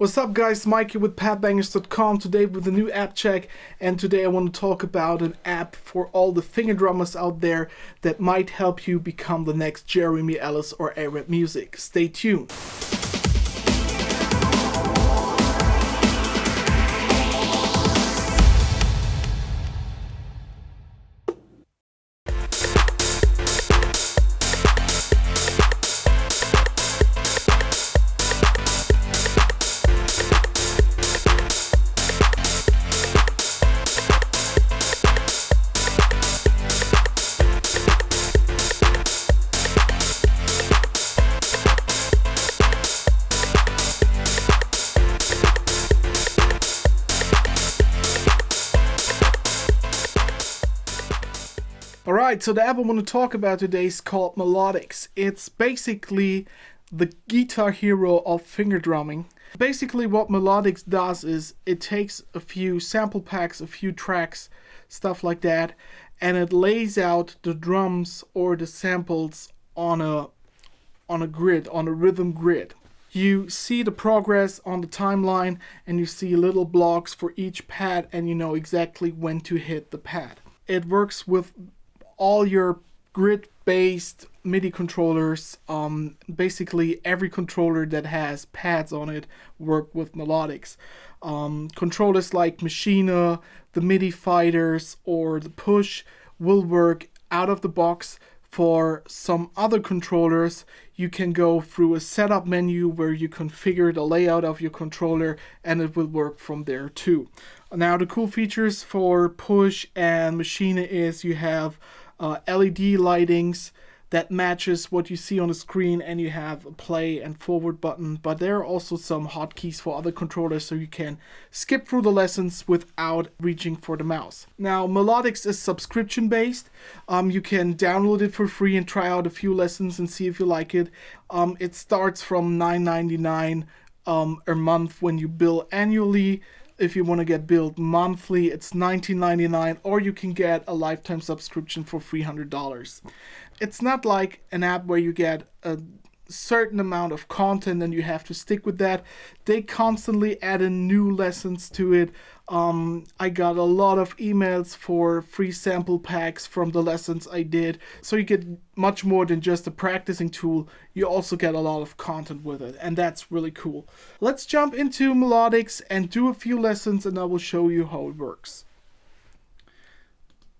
What's up guys, Mike here with Padbangers.com, today with a new app check, and today I want to talk about an app for all the finger drummers out there that might help you become the next Jeremy, Ellis or Araab music. Stay tuned. Alright, so the app I want to talk about today is called Melodics. It's basically the guitar hero of finger drumming. Basically what Melodics does is it takes a few sample packs, a few tracks, stuff like that, and it lays out the drums or the samples on a grid, on a rhythm grid. You see the progress on the timeline and you see little blocks for each pad and you know exactly when to hit the pad. It works with all your grid-based MIDI controllers. Basically every controller that has pads on it work with Melodics. Controllers like Machina, the MIDI Fighters, or the Push will work out of the box. For some other controllers, you can go through a setup menu where you configure the layout of your controller and it will work from there too. Now the cool features for Push and Machina is you have LED lightings that matches what you see on the screen, and you have a play and forward button, but there are also some hotkeys for other controllers so you can skip through the lessons without reaching for the mouse. Now Melodics is subscription based. You can download it for free and try out a few lessons and see if you like it. It starts from $9.99 a month when you bill annually. If you want to get billed monthly, it's $19.99, or you can get a lifetime subscription for $300. It's not like an app where you get a certain amount of content and you have to stick with that. They constantly add in new lessons to it. I got a lot of emails for free sample packs from the lessons I did. So you get much more than just a practicing tool. You also get a lot of content with it, and that's really cool. Let's jump into Melodics and do a few lessons, and I will show you how it works.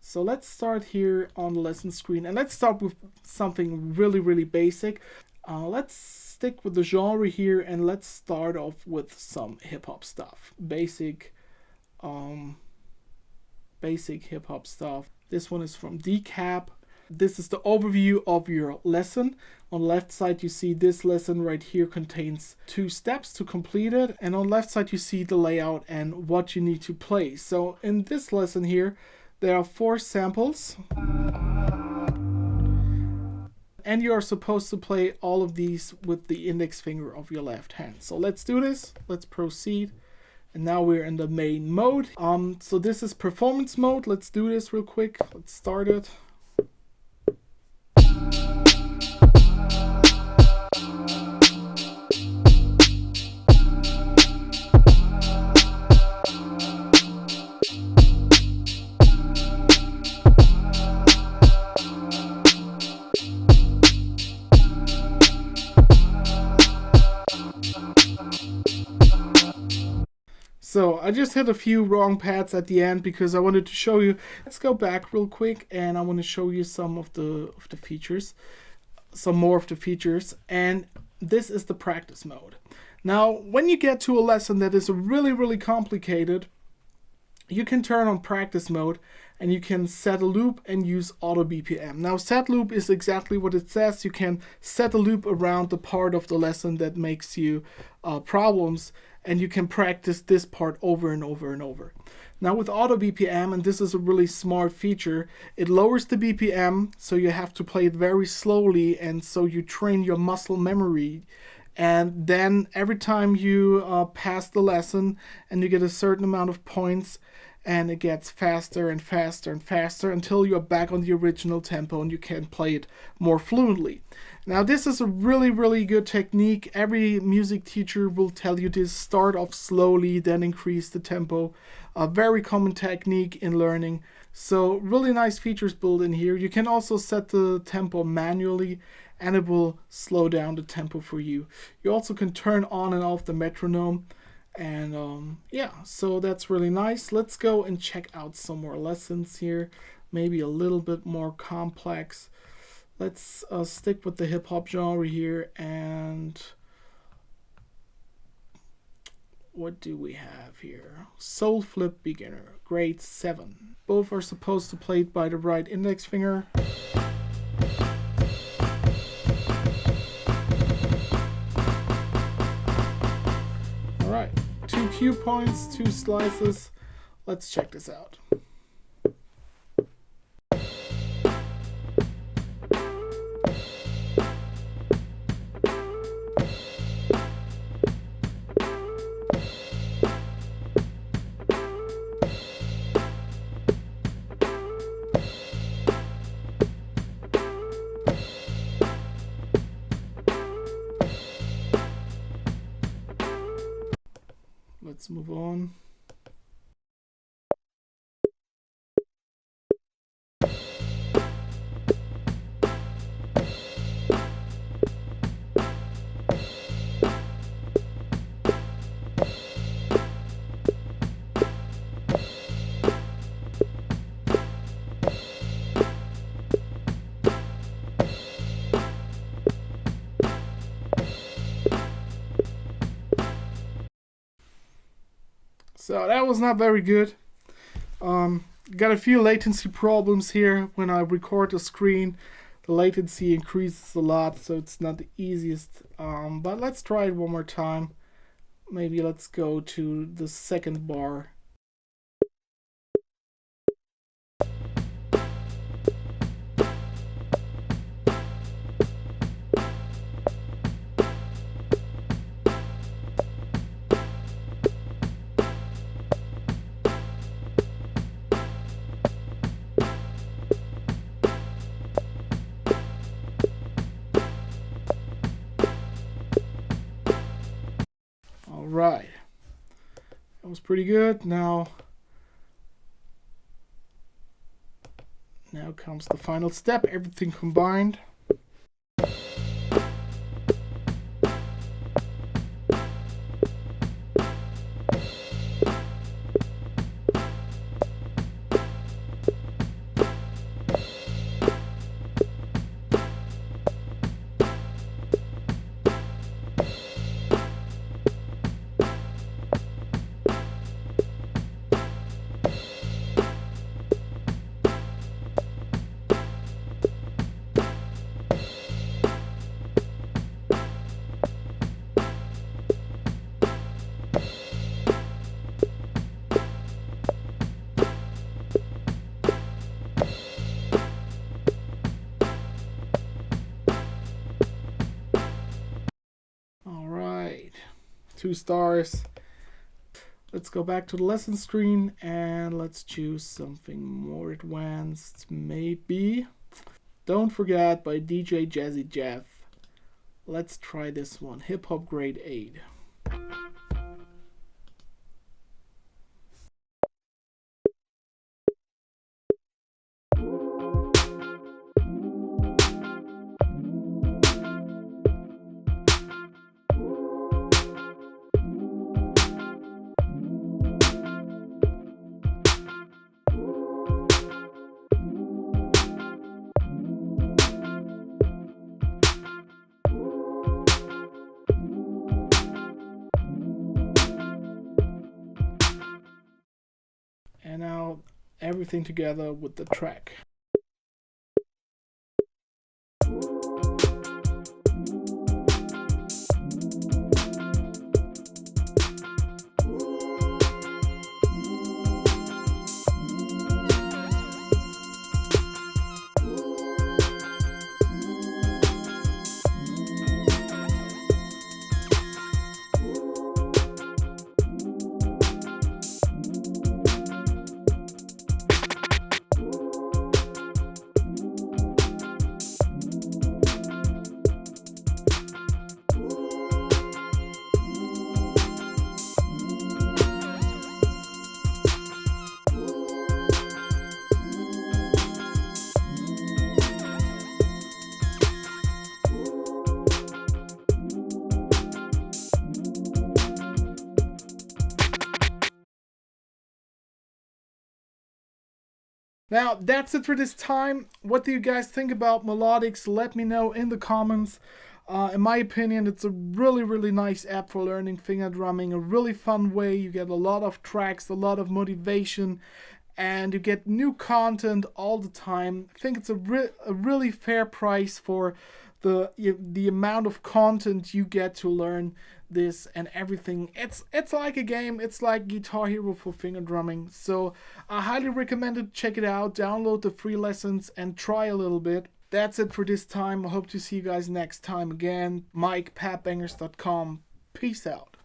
So let's start here on the lesson screen, and let's start with something really basic. Let's stick with the genre here, and let's start off with some hip-hop stuff. Basic hip-hop stuff. This one is from Decap. This is the overview of your lesson. On the left side you see this lesson right here contains 2 steps to complete it, and on the left side you see the layout and what you need to play. So in this lesson here there are 4 samples, and you are supposed to play all of these with the index finger of your left hand. So let's do this. Let's proceed. And now we're in the main mode. So this is performance mode. Let's do this real quick. Let's start it. So I just hit a few wrong pads at the end because I wanted to show you. Let's go back real quick, and I want to show you some of the features, some more of the features. And this is the practice mode. Now, when you get to a lesson that is really complicated, you can turn on practice mode and you can set a loop and use auto BPM. Now set loop is exactly what it says. You can set a loop around the part of the lesson that makes you problems, and you can practice this part over and over and over. Now with auto BPM, and this is a really smart feature, it lowers the BPM, so you have to play it very slowly, and so you train your muscle memory. And then every time you pass the lesson and you get a certain amount of points, and it gets faster and faster and faster until you're back on the original tempo and you can play it more fluently. Now this is a really good technique. Every music teacher will tell you this: start off slowly, then increase the tempo. A very common technique in learning. So really nice features built in here. You can also set the tempo manually and it will slow down the tempo for you. You also can turn on and off the metronome. And yeah, so that's really nice. Let's go and check out some more lessons here. Maybe a little bit more complex. Let's stick with the hip hop genre here. And what do we have here? Soul Flip Beginner, grade 7. Both are supposed to play it by the right index finger. Alright, 2 cue points, 2 slices. Let's check this out. Let's move on. So that was not very good. Got a few latency problems here. When I record the screen, the latency increases a lot, so it's not the easiest. But let's try it one more time. Maybe let's go to the second bar. Right, that was pretty good. Now comes the final step, everything combined. All right, 2 stars. Let's go back to the lesson screen and let's choose something more advanced. Maybe Don't Forget by DJ Jazzy Jeff. Let's try this one, Hip Hop Grade 8. And now everything together with the track. Now, that's it for this time. What do you guys think about Melodics? Let me know in the comments. In my opinion, it's a really, really nice app for learning finger drumming. A really fun way. You get a lot of tracks, a lot of motivation, and you get new content all the time. I think it's a really fair price for the amount of content you get to learn this and everything. It's like a game. It's like Guitar Hero for finger drumming. So I highly recommend it. Check it out. Download the free lessons and try a little bit. That's it for this time. I hope to see you guys next time again. Mike, padbangers.com. Peace out.